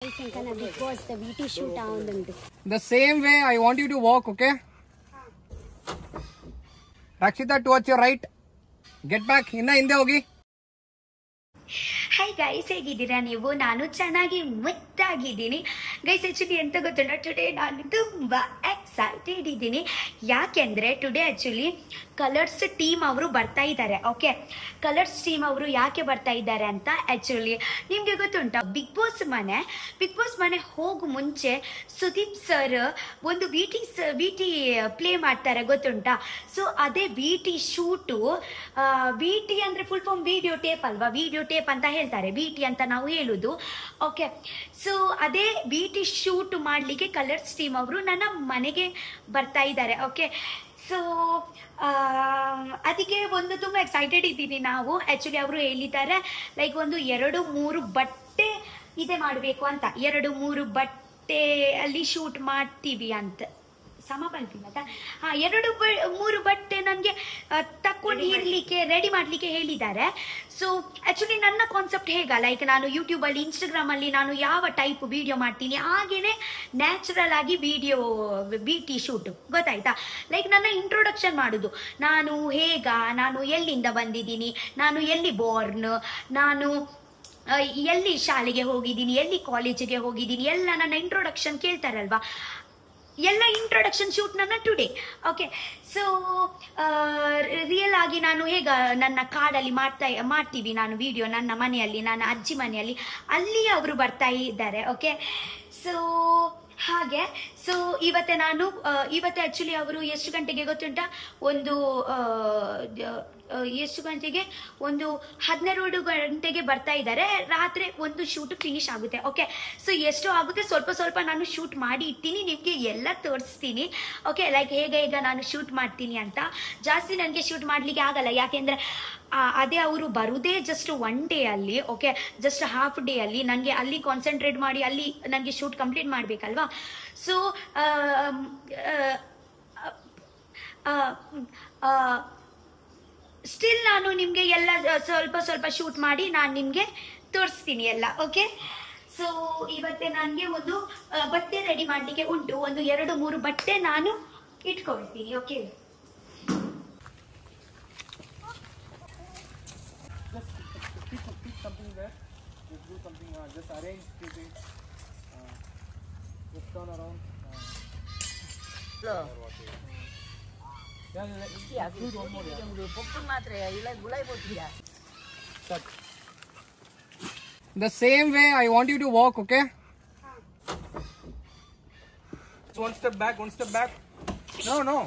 Because the VT shoot avundu. The same way I want you to walk, okay? Rakshita, towards your right. Get back. Inna hinde hogi. Hi guys, ಹೇಗಿದ್ದೀರಾ ನೀವು? ನಾನು ಚೆನ್ನಾಗಿ ಮುದ್ದಾಗಿದ್ದೀನಿ guys. Actually ಎಂತ ಗೊತ್ತುಂಟ, today ನಾನು ತುಂಬ excited ಇದ್ದೀನಿ. ಯಾಕೆಂದರೆ ಟುಡೇ ಆ್ಯಕ್ಚುಲಿ ಕಲರ್ಸ್ ಟೀಮ್ ಅವರು ಬರ್ತಾ ಇದ್ದಾರೆ. ಓಕೆ, ಕಲರ್ಸ್ ಟೀಮ್ ಅವರು ಯಾಕೆ ಬರ್ತಾ ಇದ್ದಾರೆ ಅಂತ ಆ್ಯಕ್ಚುಲಿ ನಿಮಗೆ ಗೊತ್ತುಂಟ, ಬಿಗ್ ಬಾಸ್ ಮನೆ ಹೋಗು ಮುಂಚೆ ಸುದೀಪ್ ಸರ್ ಒಂದು ವಿ ಟಿ ಪ್ಲೇ ಮಾಡ್ತಾರೆ, ಗೊತ್ತುಂಟಾ? ಸೊ ಅದೇ V T shoot, V T ಅಂದರೆ ಫುಲ್ ಫಾರ್ಮ್ ವಿಡಿಯೋ ಟೇಪ್ ಅಲ್ವಾ, ವಿಡಿಯೋ ಟೇಪ್ ಅಂತ ಹೇಳ್ತಾರೆ, ವಿ ಟಿ ಅಂತ ನಾವು ಹೇಳುದು. ಓಕೆ, ಸೊ ಅದೇ ವಿ ಟಿ ಶೂಟ್ ಮಾಡಲಿಕ್ಕೆ ಕಲರ್ಸ್ ಟೀಮ್ ಅವರು ನನ್ನ ಮನೆಗೆ ಬರ್ತಾ ಇದ್ದಾರೆ. ಓಕೆ, ಸೊ ಅದಕ್ಕೆ ಒಂದು ತುಂಬ ಎಕ್ಸೈಟೆಡ್ ಇದ್ದೀನಿ ನಾವು. ಆ್ಯಕ್ಚುಲಿ ಅವರು ಹೇಳಿದ್ದಾರೆ ಲೈಕ್ ಒಂದು 2-3 ಬಟ್ಟೆ ಇದೆ ಮಾಡಬೇಕು ಅಂತ, 2-3 ಬಟ್ಟೆ ಅಲ್ಲಿ ಶೂಟ್ ಮಾಡ್ತೀವಿ ಅಂತ. ಸಮ ಬಂತೀವಿ ಅಂತ 2-3 ಬಟ್ಟೆ ನನಗೆ ತಕೊಂಡು ಇರಲಿಕ್ಕೆ ರೆಡಿ ಮಾಡಲಿಕ್ಕೆ ಹೇಳಿದ್ದಾರೆ. ಸೊ ಆ್ಯಕ್ಚುಲಿ ನನ್ನ ಕಾನ್ಸೆಪ್ಟ್ ಹೇಗ, ಲೈಕ್ ನಾನು ಯೂಟ್ಯೂಬಲ್ಲಿ ಇನ್ಸ್ಟಾಗ್ರಾಮಲ್ಲಿ ನಾನು ಯಾವ ಟೈಪ್ ವಿಡಿಯೋ ಮಾಡ್ತೀನಿ ಹಾಗೇನೆ ನ್ಯಾಚುರಲ್ ಆಗಿ ವಿಡಿಯೋ ವಿ ಟಿ ಶೂಟು, ಗೊತ್ತಾಯ್ತಾ? ಲೈಕ್ ನನ್ನ ಇಂಟ್ರೊಡಕ್ಷನ್ ಮಾಡೋದು, ನಾನು ನಾನು ಎಲ್ಲಿಂದ ಬಂದಿದ್ದೀನಿ, ನಾನು ಎಲ್ಲಿ ಬೋರ್ನ್, ನಾನು ಎಲ್ಲಿ ಶಾಲೆಗೆ ಹೋಗಿದ್ದೀನಿ, ಎಲ್ಲಿ ಕಾಲೇಜಿಗೆ ಹೋಗಿದ್ದೀನಿ, ಎಲ್ಲ ನನ್ನ ಇಂಟ್ರೊಡಕ್ಷನ್ ಕೇಳ್ತಾರಲ್ವಾ, ಎಲ್ಲ ಇಂಟ್ರೊಡಕ್ಷನ್ ಶೂಟ್ ನನ್ನ ಟುಡೇ. ಓಕೆ, ಸೊ ರಿಯಲ್ ಆಗಿ ನಾನು ನನ್ನ ಕಾಡಲ್ಲಿ ಮಾಡ್ತೀವಿ ನಾನು ವಿಡಿಯೋ, ನನ್ನ ಮನೆಯಲ್ಲಿ, ನನ್ನ ಅಜ್ಜಿ ಮನೆಯಲ್ಲಿ, ಅಲ್ಲಿ ಅವರು ಬರ್ತಾ ಇದ್ದಾರೆ. ಓಕೆ, ಸೊ ಹಾಗೆ. ಸೊ ಇವತ್ತು ಆ್ಯಕ್ಚುಲಿ ಅವರು ಎಷ್ಟು ಗಂಟೆಗೆ ಗೊತ್ತುಂಟ, ಎಷ್ಟು ಗಂಟೆಗೆ, 12 ಗಂಟೆಗೆ ಬರ್ತಾ ಇದ್ದಾರೆ. ರಾತ್ರಿ ಒಂದು ಶೂಟ್ ಫಿನಿಶ್ ಆಗುತ್ತೆ. ಓಕೆ, ಸೊ ಎಷ್ಟು ಆಗುತ್ತೆ ಸ್ವಲ್ಪ ನಾನು ಶೂಟ್ ಮಾಡಿ ಇಡ್ತೀನಿ, ನಿಮಗೆ ಎಲ್ಲ ತೋರಿಸ್ತೀನಿ. ಓಕೆ, ಲೈಕ್ ಹೇಗೆ ನಾನು ಶೂಟ್ ಮಾಡ್ತೀನಿ ಅಂತ. ಜಾಸ್ತಿ ನನಗೆ ಶೂಟ್ ಮಾಡಲಿಕ್ಕೆ ಆಗಲ್ಲ, ಯಾಕೆಂದರೆ ಅದೇ ಅವರು ಬರುವುದೇ ಜಸ್ಟ್ 1 ಡೇ ಅಲ್ಲಿ. ಓಕೆ, ಜಸ್ಟ್ ಹಾಫ್ ಡೇ ಅಲ್ಲಿ ನನಗೆ ಅಲ್ಲಿ ಕಾನ್ಸಂಟ್ರೇಟ್ ಮಾಡಿ ಅಲ್ಲಿ ನನಗೆ ಶೂಟ್ ಕಂಪ್ಲೀಟ್ ಮಾಡಬೇಕಲ್ವಾ. ಸೊ ಸ್ಟಿಲ್ ನಾನು ನಿಮಗೆ ಎಲ್ಲ ಸ್ವಲ್ಪ ಶೂಟ್ ಮಾಡಿ ನಾನು ನಿಮಗೆ ತೋರಿಸ್ತೀನಿ ಎಲ್ಲ. ಓಕೆ, ಸೊ ಇವತ್ತೇ ನನಗೆ ಒಂದು ಬಟ್ಟೆ ರೆಡಿ ಮಾಡಲಿಕ್ಕೆ ಉಂಟು, ಒಂದು 2-3 ಬಟ್ಟೆ ನಾನು ಇಟ್ಕೊಳ್ತೀನಿ. Okay, Something there, just do something, just arrange few things, just turn around. The same way I want you to walk, okay? One step back. No,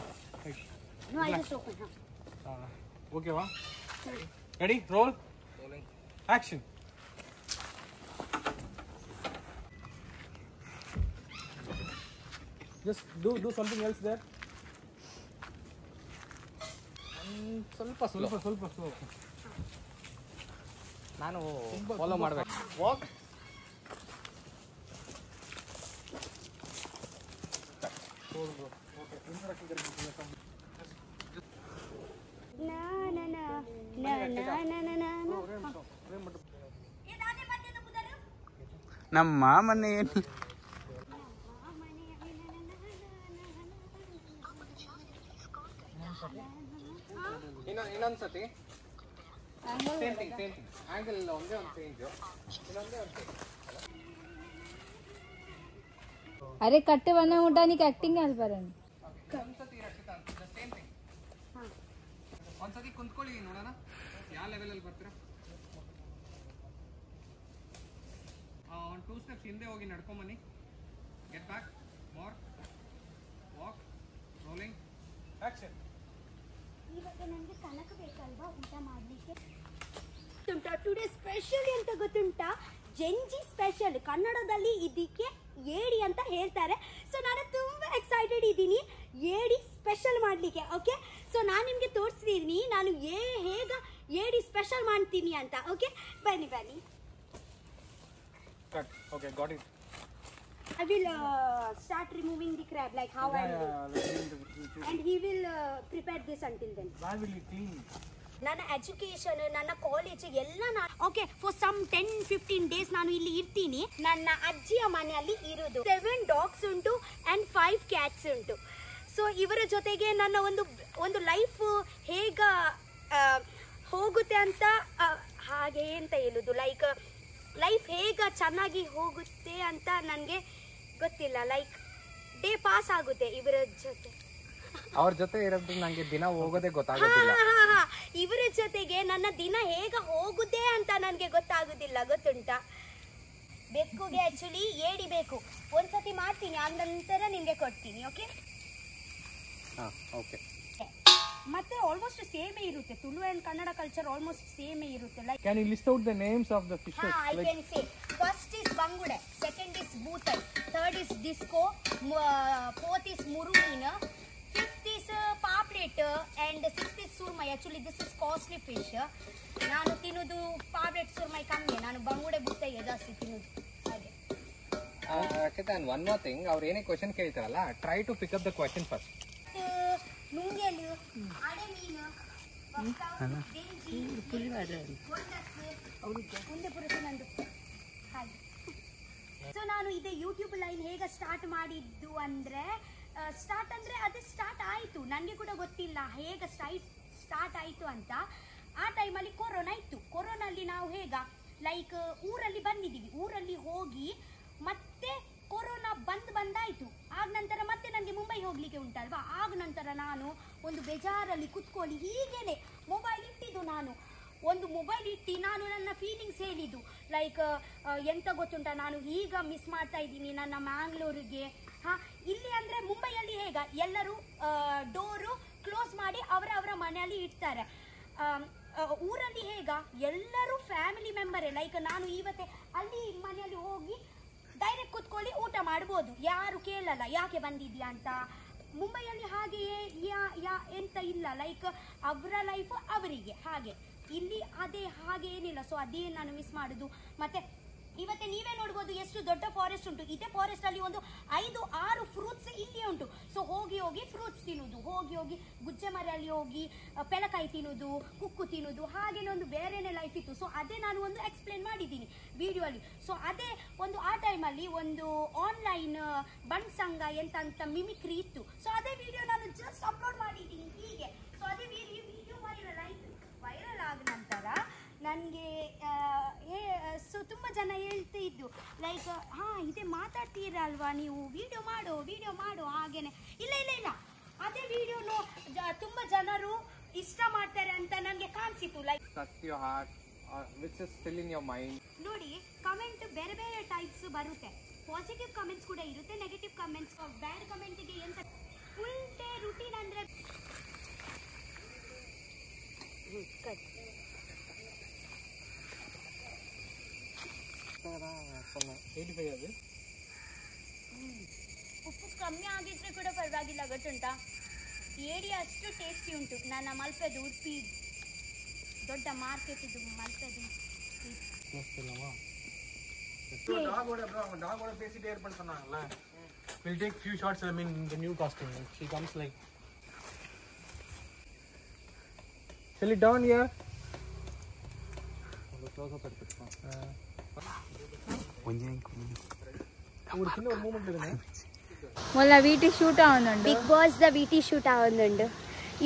I just open. Okay, va? Ready? Roll. Action. Just do something else there. ಸ್ವಲ್ಪ slow. ನಾನು follow ಮಾಡಬೇಕು. Walk. ನಮ್ಮ ಮನೆ ಇನ್ನೊಂದ್ಸತಿ same thing angle ಒಂದೇ ಒಂದು change, ಇನ್ನೊಂದೇ ಒಂದು change. अरे कट्टे बना मोटा नहीं एक्टिंग है ಅಲ್ಬರನ್ ಒಂದ್ಸತಿ ರಕ್ಷಿತಾ ಸೇಮ್ ಥಿಂಗ್. ಒಂದ್ಸತಿ ಕುಂತ್ಕೊಳ್ಳಿ, ನೋಡೋಣ ಯಾವ ಲೆವೆಲಲ್ಲಿ ಬರ್ತೀರಾ. 2 steps ಹಿಂದೆ ಹೋಗಿ ನಡ್ಕೊಂಬನ್ನಿ. Get back, more, walk, rolling, action. ಇವತ್ತು ನನಗೆ ಕನಕ ಬೇಕಲ್ವಾ ಊಟ ಮಾಡಲಿಕ್ಕೆ. ಟುಡೇ ಸ್ಪೆಷಲ್ ಅಂತ ಗೊತ್ತುಂಟಾ, ಜೆಂಜಿ ಸ್ಪೆಷಲ್. ಕನ್ನಡದಲ್ಲಿ ಇದಕ್ಕೆ ಏಡಿ ಅಂತ ಹೇಳ್ತಾರೆ. ಸೊ ನಾನು ತುಂಬ ಎಕ್ಸೈಟೆಡ್ ಇದ್ದೀನಿ ಏಡಿ ಸ್ಪೆಷಲ್ ಮಾಡಲಿಕ್ಕೆ. ಓಕೆ, ಸೊ ನಾನು ನಿಮಗೆ ತೋರಿಸ್ತೀನಿ ನಾನು ಹೇಗೆ ಏಡಿ ಸ್ಪೆಷಲ್ ಮಾಡ್ತೀನಿ ಅಂತ. ಓಕೆ, ಬನ್ನಿ. Okay, got it. I will start removing the crab like how I do. And he will prepare this until then. Why will you clean? ನನ್ನ ಎಜುಕೇಶನ್, ನನ್ನ ಕಾಲೇಜ್ ಎಲ್ಲ ಓಕೆ ಫಾರ್ ಸಮ್ 10-15 ಡೇಸ್ ನಾನು ಇಲ್ಲಿ ಇರ್ತೀನಿ. ನನ್ನ ಅಜ್ಜಿಯ ಮನೆಯಲ್ಲಿ ಇರುವುದು 7 ಡಾಗ್ಸ್ ಉಂಟು ಆ್ಯಂಡ್ 5 ಕ್ಯಾಟ್ಸ್ ಉಂಟು. ಸೊ ಇವರ ಜೊತೆಗೆ ನನ್ನ ಒಂದು ಲೈಫ್ ಹೇಗ ಹೋಗುತ್ತೆ ಅಂತ ಹಾಗೆ ಅಂತ ಹೇಳುದು, ಲೈಫ್ ಹೇಗ ಚೆನ್ನಾಗಿ ಹೋಗುತ್ತೆ ಅಂತ ನನಗೆ ಗೊತ್ತಿಲ್ಲ. ಡೇ ಪಾಸ್ ಆಗುತ್ತೆ ಇವರ ಜೊತೆ. ಅವ್ರ ಜೊತೆ ಇರೋದು ನಂಗೆ ದಿನ ಹೋಗೋದೇ ಗೊತ್ತಾಗೋದಿಲ್ಲ. ಇವರ ಜೊತೆಗೆ ನನ್ನ ದಿನ ಹೇಗ ಹೋಗುದೇ ಅಂತ ನನಗೆ ಗೊತ್ತಾಗುದಿಲ್ಲ, ಗೊತ್ತುಂಟಾ. ಬೆಕ್ಕುಗೆ ಆಕ್ಚುಲಿ ಏಡಿ ಬೇಕು. ಒಂದ್ಸತಿ ಮಾಡ್ತೀನಿ, ಆದ ನಂತರ ನಿಮ್ಗೆ ಕೊಡ್ತೀನಿ. Okay okay. ಮತ್ತೆ ಆಲ್ಮೋಸ್ಟ್ ಸೇಮೇ ಇರುತ್ತೆ. Tulu and Kannada culture almost ಸೇಮೇ ಇರುತ್ತೆ. Can you list out the names of the fishes? I can say first is bangude, second is bootai, third is disco, fourth is murumeen, fifth is paplet and sixth is surmai. Actually this is costly fish. ನಾನು ತಿನ್ನೋದು ಪಾಪ್ಲೆಟ್ ಸುರ್ಮೈ ಕಮ್ಮಿ, ನಾನು ಬಂಗುಡೆ ಬೂತೈ ಜಾಸ್ತಿ ತಿನ್ನೋದು. ಹಾಗೆ Chetan, one more thing, ಅವ್ರು ಏನೇ ಕ್ವೆಶ್ಚನ್ ಕೇಳ್ತಾರಲ್ಲ, try to pick up the question first. ನುಂಗೆಲು, ಅಡೆ ಮೀನು, ಬೆಂಜಿ, ಮುಂದೆ ಪುರುಷ ನಂದು ಹಾಗೆ. ಸೊ ನಾನು ಇದೇ ಯೂಟ್ಯೂಬ್ ಲೈನ್ ಹೇಗೆ ಸ್ಟಾರ್ಟ್ ಮಾಡಿದ್ದು ಅಂದರೆ ಅದೇ ಸ್ಟಾರ್ಟ್ ಆಯಿತು. ನನಗೆ ಕೂಡ ಗೊತ್ತಿಲ್ಲ ಹೇಗೆ ಸ್ಟಾರ್ಟ್ ಆಯಿತು ಅಂತ. ಆ ಟೈಮಲ್ಲಿ ಕೊರೋನಾ ಇತ್ತು. ಕೊರೋನಲ್ಲಿ ನಾವು ಊರಲ್ಲಿ ಬಂದಿದ್ದೀವಿ. ಊರಲ್ಲಿ ಹೋಗಿ ಮತ್ತೆ ಕೊರೋನಾ ಬಂದಾಯಿತು. ಆಗ ನಂತರ ಮತ್ತೆ ನನಗೆ ಮುಂಬೈ ಹೋಗಲಿಕ್ಕೆ ಉಂಟಲ್ವಾ. ಆಗ ನಂತರ ನಾನು ಒಂದು ಬೇಜಾರಲ್ಲಿ ಕುತ್ಕೊಳ್ಳಿ ಹೀಗೇನೆ ಮೊಬೈಲ್ ಇಟ್ಟಿದ್ದು. ಒಂದು ಮೊಬೈಲ್ ಇಟ್ಟು ನಾನು ನನ್ನ ಫೀಲಿಂಗ್ಸ್ ಹೇಳಿದ್ದು ಎಂತ ಗೊತ್ತುಂಟ, ನಾನು ಈಗ ಮಿಸ್ ಮಾಡ್ತಾ ಇದ್ದೀನಿ ನನ್ನ ಮ್ಯಾಂಗ್ಳೂರಿಗೆ. ಇಲ್ಲಿ ಅಂದರೆ ಮುಂಬೈಯಲ್ಲಿ ಎಲ್ಲರೂ ಡೋರು ಕ್ಲೋಸ್ ಮಾಡಿ ಅವರ ಮನೆಯಲ್ಲಿ ಇಡ್ತಾರೆ. ಊರಲ್ಲಿ ಎಲ್ಲರೂ ಫ್ಯಾಮಿಲಿ ಮೆಂಬರೇ. ನಾನು ಇವತ್ತೇ ಅಲ್ಲಿ ಮನೆಯಲ್ಲಿ ಹೋಗಿ ಡೈರೆಕ್ಟ್ ಕುತ್ಕೊಳ್ಳಿ ಊಟ ಮಾಡ್ಬೋದು, ಯಾರು ಕೇಳಲ್ಲ ಯಾಕೆ ಬಂದಿದ್ಯಾ ಅಂತ. ಮುಂಬೈಯಲ್ಲಿ ಹಾಗೆಯೇ ಎಂತ ಇಲ್ಲ, ಅವರ ಲೈಫ್ ಅವರಿಗೆ ಹಾಗೆ. ಇಲ್ಲಿ ಅದೇ ಹಾಗೆ ಏನಿಲ್ಲ. ಸೊ ಅದೇ ನಾನು ಮಿಸ್ ಮಾಡೋದು. ಮತ್ತೆ ಇವತ್ತೇ ನೀವೇ ನೋಡ್ಬೋದು ಎಷ್ಟು ದೊಡ್ಡ ಫಾರೆಸ್ಟ್ ಉಂಟು. ಇದೇ ಫಾರೆಸ್ಟ್ ಅಲ್ಲಿ ಒಂದು 5-6 ಫ್ರೂಟ್ಸ್ ಇಲ್ಲಿ ಉಂಟು. ಸೊ ಹೋಗಿ ಫ್ರೂಟ್ಸ್ ತಿನ್ನೋದು, ಹೋಗಿ ಗುಜ್ಜೆ ಮರಲ್ಲಿ ಹೋಗಿ ಪೆಲಕಾಯಿ ತಿನ್ನೋದು, ಕುಕ್ಕು ತಿನ್ನೋದು, ಹಾಗೇನೆ ಒಂದು ಬೇರೆನೇ ಲೈಫ್ ಇತ್ತು. ಸೊ ಅದೇ ನಾನು ಒಂದು ಎಕ್ಸ್ಪ್ಲೇನ್ ಮಾಡಿದ್ದೀನಿ ವಿಡಿಯೋ ಅಲ್ಲಿ. ಸೊ ಅದೇ ಆ ಟೈಮಲ್ಲಿ ಒಂದು ಆನ್ಲೈನ್ ಬಣ್ ಸಂಘ ಅಂತ ಮಿಮಿಕ್ರಿ ಇತ್ತು. ಸೊ ಅದೇ ವಿಡಿಯೋ ನಾನು ಜಸ್ಟ್ ಅಪ್ಲೋಡ್ ಮಾಡಿದ್ದೀನಿ ಹೀಗೆ. ಸೊ ಅದೇ ವಿಡಿಯೋ ವೈರಲ್ ಆದ ನಂತರ ನನಗೆ ಸೊ ತುಂಬ ಜನ ಹೇಳ್ತಾ ಇದ್ದು ಇದೇ ಮಾತಾಡ್ತೀರಲ್ವಾ ನೀವು, ವಿಡಿಯೋ ಮಾಡು ಹಾಗೇನೆ. ಇಲ್ಲ ಅದೇ ವಿಡಿಯೋನು ತುಂಬ ಜನರು ಇಷ್ಟ ಮಾಡ್ತಾರೆ ಅಂತ ನನಗೆ ಕಾಣಿಸಿತು. ನೋಡಿ, ಕಮೆಂಟ್ ಬೇರೆ ಬೇರೆ ಟೈಪ್ಸ್ ಬರುತ್ತೆ. ಪಾಸಿಟಿವ್ ಕಮೆಂಟ್ಸ್ ಕೂಡ ಇರುತ್ತೆ, ನೆಗೆಟಿವ್ ಕಮೆಂಟ್ಸ್. ಬ್ಯಾಡ್ ಕಮೆಂಟ್ಗೆ ಎಂತ ಫುಲ್ ಡೇ ರುಟೀನ್ ಅಂದರೆ ಉಪ್ಪು ಕಮ್ಮಿ ಆಗಿದ್ರೆ ಕೂಡ ಪರವಾಗಿಲ್ಲ, ಗೊತ್ತುಂಟಾ. ಏಡಿ ಅಷ್ಟು ಟೇಸ್ಟಿ ಉಂಟು. ನನ್ನ ಮಲ್ಪೆದು ಉಡುಪಿ ದೊಡ್ಡ ಮಾರ್ಕೆಟ್ ಇದು ಮಲ್ಪೆದು. We'll take few shots. I mean, the new costume. She comes like. Shall it down here? ಮೊಲ್ಲ ವೀಟಿ ಶೂಟ್ ಆವೊಂದುಂಡು. ಬಿಗ್ ಬಾಸ್ ದ ವೀಟಿ ಶೂಟ್ ಆವೊಂದುಂಡು.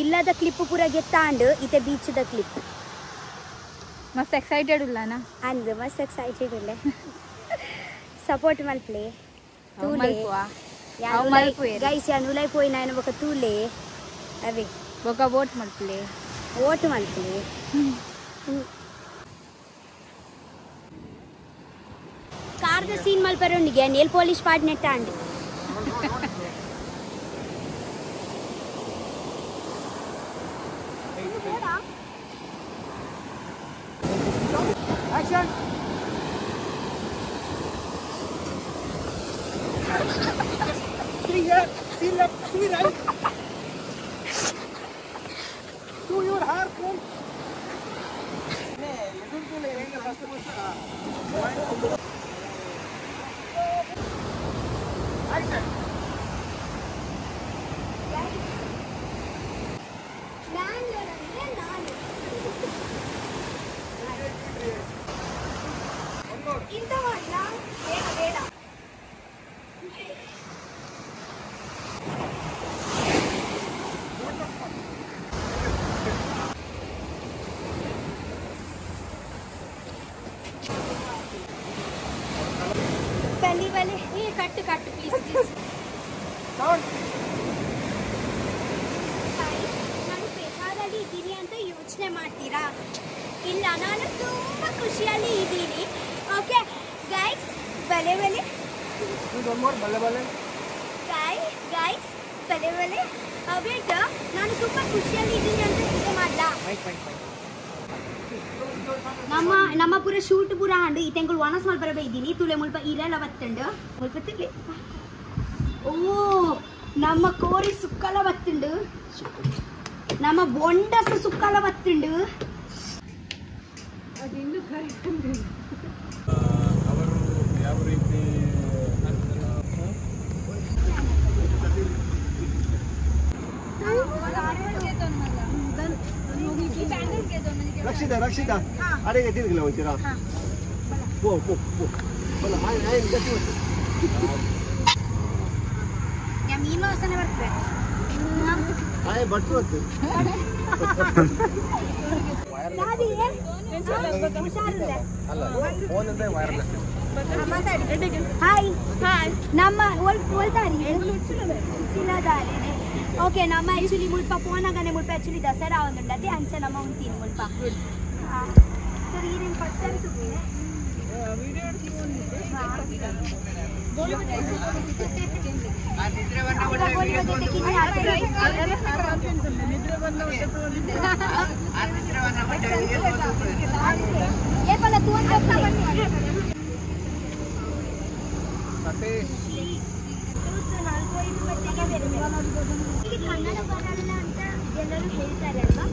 ಇಲ್ಲದ ಕ್ಲಿಪ್ ಪೂರ ಗೆತ್ತಾಂಡು ಇತ್ತೆ ಬೀಚ್ ದ ಕ್ಲಿಪ್. ಮಸ್ತ್ ಎಕ್ಸೈಟೆಡ್ ಉಳ್ಳಾನ ಅಂದ್ ಮಸ್ತ್ ಎಕ್ಸೈಟೆಡ್ ಉಳ್ಳೆ. ಸಪೋರ್ಟ್ ಮಲ್ಪ್ಲೆ ತೂಲೆ ಗೈಸ್ ಯಾನ್ ಉಲೈ ಪೋಯಿ ನಾನು ಬೊಕ ತೂಲೆ ಅವೇ ಬೊಕ ವೋಟ್ ಮಲ್ಪ್ಲೆ ಕಾರ್ದ ಸೀನ್ ಮಲ್ಪರೊಂದಿಗೆ ನೇಲ್ ಪಾಲಿಶ್ ಪಾಡ್ ನೆಟ್ಟಾಂಡು. Action! See here, see left, see right. Do your hair comb. Action! ನಾನು ಬಲಿ ಬಲಿ ಕಟ್ಟು ಕಟ್ಟು ಪ್ಲೀಸ್ ನಾನು ಪೆಸಾದಲ್ಲಿ ಇದ್ದೀನಿ ಅಂತ ಯೋಚನೆ ಮಾಡ್ತೀರಾ? ಇಲ್ಲ, ನಾನು ತುಂಬ ಖುಷಿಯಲ್ಲಿ ಇದ್ದೀನಿ. ಓಕೆ ಗೈಸ್, ಬಲೆ ಬಲೆ ಗೈಸ್ ಬಲೆ ಬಲೆ ವೇಟ್, ನಾನು ತುಂಬ ಖುಷಿಯಲ್ಲಿ ಇದ್ದೀನಿ ಅಂತ ಯೋಚನೆ ಮಾಡ್ಲಾ? ನಮ್ಮ ಪೂರ ಶೂಟ್ ಪೂರ ಹಂಡು ಈ ತೆಂಗಳು ಒಣಸ್ ಮಲ್ಪ ಬರಬೇಕಿದ್ದೀನಿ ತುಳೆ ಮುಲ್ಪ ಇರೆಲ್ಲ ಬತ್ತಂಡು ಮುಲ್ಪ ತಿರ್ಲಿ. ಓ ನಮ್ಮ ಕೋರಿ ಸುಕ್ಕಲ ಬತ್ತುಂಡು, ನಮ್ಮ ಬೊಂಡಸ ಸುಕ್ಕಲ ಬತ್ತುಂಡು. ಅವರು ಯಾವ ರೀತಿ रक्षिता अरे तिरगला होतीरा पो पो पो बोला हाय हाय गति होती या मीन वासने बರ್ತದೆ हाय बट्टू होती ನಾದಿ ಹುಷಾರಿದೆ ಅಲ್ಲ ಫೋನ್ ಅಂದ್ರೆ ವೈರ್ಲೆಸ್ ಮಾತಾಡಿ. ಹಾಯ್ ನಮ್ಮ ಒಲ್ತಾರಿ ಚಿಲ್ಲದಾರೇನೆ. ಓಕೆ ನಮ್ಮ ಆ್ಯಕ್ಚುಲಿ ಮುಲ್ಪ ಫೋನಾಗನೆ ಮುಲ್ಪ ಆ್ಯಕ್ಚುಲಿ ದಸರಾ ಒಂದುಂಡತಿ ಅಂಚೆ ನಮ್ಮ ಉಂತೀನಿ ಮುಲ್ಪ. ಸರಿ ನೀನು ಫಸ್ಟ್ ಟೈಮ್ ತುಪ್ಪಿದೆ ಕನ್ನಡ ಬರಲ್ಲ ಅಂತ ಎಲ್ಲರೂ ಹೇಳ್ತಾರೆ ಅಲ್ವಾ?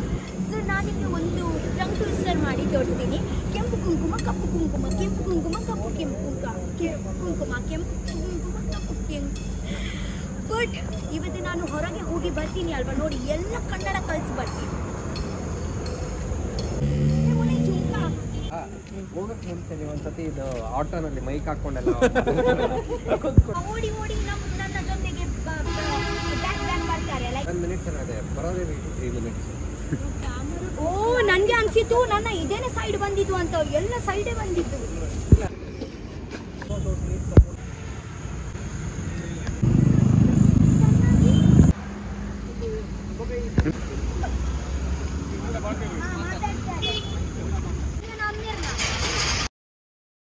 ಸೊ ನಾನಿಲ್ಲಿ ಒಂದು ಟಂಗ್ ಟ್ವಿಸ್ಟರ್ ಮಾಡಿ ತೋರಿಸ್ತೀನಿ. ಕೆಂಪು ಕುಂಕುಮ ಕಪ್ಪು ಕುಂಕುಮ, ಕೆಂಪು ಕುಂಕುಮ ಕಪ್ಪು ಕುಂಕುಮ, ಕೆಂಪು ಕುಂಕುಮ ಕಪ್ಪು ಬಟ್ ಇವತ್ತು ನಾನು ಹೊರಗೆ ಹೋಗಿ ಬರ್ತೀನಿ ಅಲ್ವಾ, ನೋಡಿ ಎಲ್ಲ ಕನ್ನಡ ಕಲಿಸಿ ಬರ್ತೀನಿ. ಹೋಗಕ್ಕೆ ಮುಂಚೆ ನೀವು ಒಂದ್ಸತಿ ಇದು ಆಟೋನಲ್ಲಿ ಮೈಕ್ ಹಾಕೊಂಡೆಲ್ಲ ಓಡಿ ನನ್ನ ಜೊತೆಗೆ ಬ್ಯಾಕ್ ಬರ್ತಾರೆ. 1 ಮಿನಿಟ್ ಅದೇ ಬರೋದೇ 3 ಮಿನಿಟ್ಸ್. ಓ ನನಗೆ ಅನ್ಸಿತ್ತು ನನ್ನ ಇದೇನೆ ಸೈಡ್ ಬಂದಿದ್ದು ಅಂತ, ಎಲ್ಲ ಸೈಡೇ ಬಂದಿದ್ದು.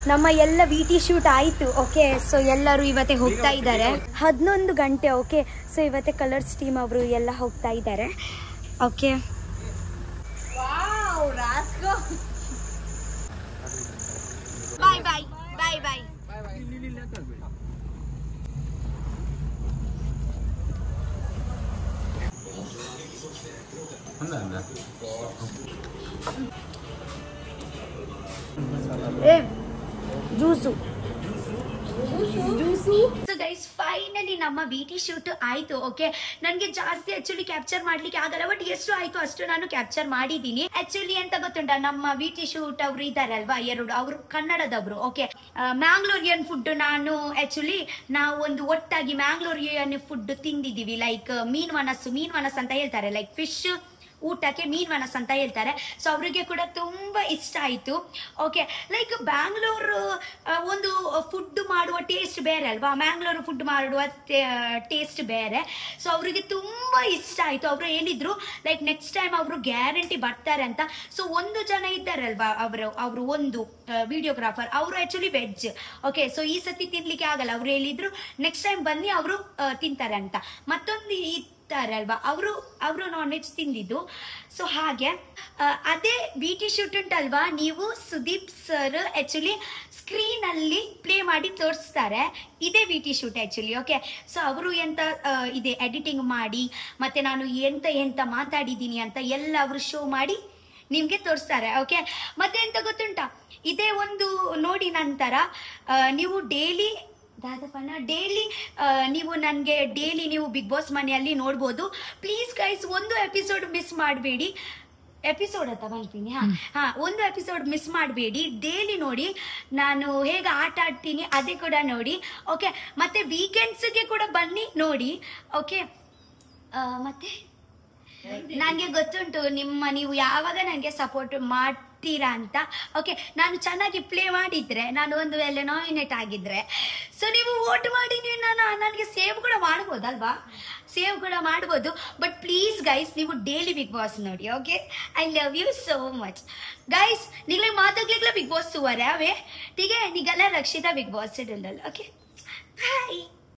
ನಮ್ಮ ಎಲ್ಲ ವಿಟಿ ಶೂಟ್ ಆಯಿತು. ಓಕೆ, ಸೊ ಎಲ್ಲರೂ ಇವತ್ತೇ ಹೋಗ್ತಾ ಇದ್ದಾರೆ 11 ಗಂಟೆ. ಓಕೆ, ಸೊ ಇವತ್ತೇ ಕಲರ್ಸ್ ಟೀಮ್ ಅವರು ಎಲ್ಲ ಹೋಗ್ತಾ ಇದ್ದಾರೆ. ಓಕೆ, ಬಾಯ್ ಬಾಯ್ ಬಾಯ್ ಬಾಯ್. ಜ್ಯೂಸು ಸೊ ಗೈಸ್ ಫೈನಲಿ ನಮ್ಮ ವಿಟಿ ಶೂಟ್ ಆಯ್ತು. ಓಕೆ, ನನಗೆ ಜಾಸ್ತಿ ಆಕ್ಚುಲಿ ಕ್ಯಾಪ್ಚರ್ ಮಾಡ್ಲಿಕ್ಕೆ ಆಗಲ್ಲ, ಬಟ್ ಎಷ್ಟು ಆಯ್ತು ಅಷ್ಟು ನಾನು ಕ್ಯಾಪ್ಚರ್ ಮಾಡಿದ್ದೀನಿ. ಆಕ್ಚುಲಿ ಎಂತ ಗೊತ್ತುಂಟ, ನಮ್ಮ ವಿಟಿ ಶೂಟ್ ಅವರು ಇದಾರಲ್ವಾ ಎರಡು, ಅವರು ಕನ್ನಡದವರು. ಓಕೆ, ಮ್ಯಾಂಗ್ಳೂರಿಯನ್ ಫುಡ್ ನಾವು ಒಂದು ಒಟ್ಟಾಗಿ ಮ್ಯಾಂಗ್ಳೂರಿಯನ್ ಫುಡ್ ತಿಂದಿದ್ದೀವಿ. ಲೈಕ್ ಮೀನ್ ಮನಸ್ಸು ಅಂತ ಹೇಳ್ತಾರೆ, ಲೈಕ್ ಫಿಶ್ ಊಟಕ್ಕೆ ಮೀನ್ ಮನಸ್ಸು ಅಂತ ಹೇಳ್ತಾರೆ. ಸೊ ಅವರಿಗೆ ಕೂಡ ತುಂಬ ಇಷ್ಟ ಆಯಿತು. ಓಕೆ, ಲೈಕ್ ಬ್ಯಾಂಗ್ಳೂರು ಒಂದು ಫುಡ್ ಮಾಡುವ ಟೇಸ್ಟ್ ಬೇರೆ ಅಲ್ವಾ, ಮ್ಯಾಂಗ್ಳೂರು ಫುಡ್ ಮಾಡುವ ಟೇಸ್ಟ್ ಬೇರೆ. ಸೊ ಅವರಿಗೆ ತುಂಬ ಇಷ್ಟ ಆಯಿತು. ಅವರು ಹೇಳಿದ್ರು ಲೈಕ್ ನೆಕ್ಸ್ಟ್ ಟೈಮ್ ಅವರು ಗ್ಯಾರಂಟಿ ಬರ್ತಾರೆ ಅಂತ. ಸೊ ಒಂದು ಜನ ಇದ್ದಾರಲ್ವಾ ಅವರು ಒಂದು ವಿಡಿಯೋಗ್ರಾಫರ್, ಅವರು ಆ್ಯಕ್ಚುಲಿ ವೆಜ್. ಓಕೆ, ಸೊ ಈ ಸತಿ ತಿನ್ಲಿಕ್ಕೆ ಆಗಲ್ಲ, ಅವರು ಹೇಳಿದ್ರು ನೆಕ್ಸ್ಟ್ ಟೈಮ್ ಬನ್ನಿ ಅವರು ತಿಂತಾರೆ ಅಂತ. ಮತ್ತೊಂದು ಇರ್ತಾರಲ್ವಾ, ಅವರು ನಾನ್ ವೆಜ್ ತಿಂದಿದ್ದು. ಸೊ ಹಾಗೆ ಅದೇ ವಿಟಿ ಶೂಟ್ ಉಂಟಲ್ವಾ, ನೀವು ಸುದೀಪ್ ಸರ್ ಆ್ಯಕ್ಚುಲಿ ಸ್ಕ್ರೀನಲ್ಲಿ ಪ್ಲೇ ಮಾಡಿ ತೋರಿಸ್ತಾರೆ. ಇದೇ VT shoot actually. Okay, so ಅವರು ಎಂತ ಇದೆ ಎಡಿಟಿಂಗ್ ಮಾಡಿ ಮತ್ತೆ ನಾನು ಎಂತ ಮಾತಾಡಿದ್ದೀನಿ ಅಂತ ಎಲ್ಲ ಅವರು ಶೋ ಮಾಡಿ ನಿಮಗೆ ತೋರಿಸ್ತಾರೆ. ಓಕೆ, ಮತ್ತೆ ಎಂತ ಗೊತ್ತುಂಟಾ, ಇದೇ ಒಂದು ನೋಡಿ ನಂತರ ನೀವು ಡೈಲಿ ನೀವು ನನಗೆ ಡೈಲಿ ನೀವು ಬಿಗ್ ಬಾಸ್ ಮನೆಯಲ್ಲಿ ನೋಡ್ಬೋದು. ಪ್ಲೀಸ್ ಗೈಸ್, ಒಂದು ಎಪಿಸೋಡ್ ಮಿಸ್ ಮಾಡಬೇಡಿ. ಎಪಿಸೋಡ್ ಅಂತ ಬರ್ತೀನಿ. ಒಂದು ಎಪಿಸೋಡ್ ಮಿಸ್ ಮಾಡಬೇಡಿ, ಡೈಲಿ ನೋಡಿ. ನಾನು ಹೇಗೆ ಆಟ ಆಡ್ತೀನಿ ಅದೇ ಕೂಡ ನೋಡಿ. ಓಕೆ, ಮತ್ತೆ ವೀಕೆಂಡ್ಸ್ಗೆ ಕೂಡ ಬನ್ನಿ ನೋಡಿ. ಓಕೆ, ಮತ್ತೆ ನನಗೆ ಗೊತ್ತುಂಟು ನೀವು ಯಾವಾಗ ನನಗೆ ಸಪೋರ್ಟ್ ಮಾಡ್ತೀರಾ ಅಂತ. ಓಕೆ, ನಾನು ಚೆನ್ನಾಗಿ ಪ್ಲೇ ಮಾಡಿದ್ರೆ, ನಾನು ಒಂದು ವೇಳೆ ನಾಮಿನೇಟ್ ಆಗಿದ್ರೆ, ಸೊ ನೀವು ವೋಟ್ ಮಾಡಿ ನನಗೆ ಸೇವ್ ಕೂಡ ಮಾಡ್ಬೋದಲ್ವಾ? ಸೇವ್ ಕೂಡ ಮಾಡ್ಬೋದು. ಬಟ್ ಪ್ಲೀಸ್ ಗೈಸ್, ನೀವು ಡೈಲಿ ಬಿಗ್ ಬಾಸ್ ನೋಡಿ. Okay, I love you so much guys. निगले मातगले बिग बॉस सुवर है वे, ठीक है? निगला रक्षिता बिग बॉस से डल. Okay, bye.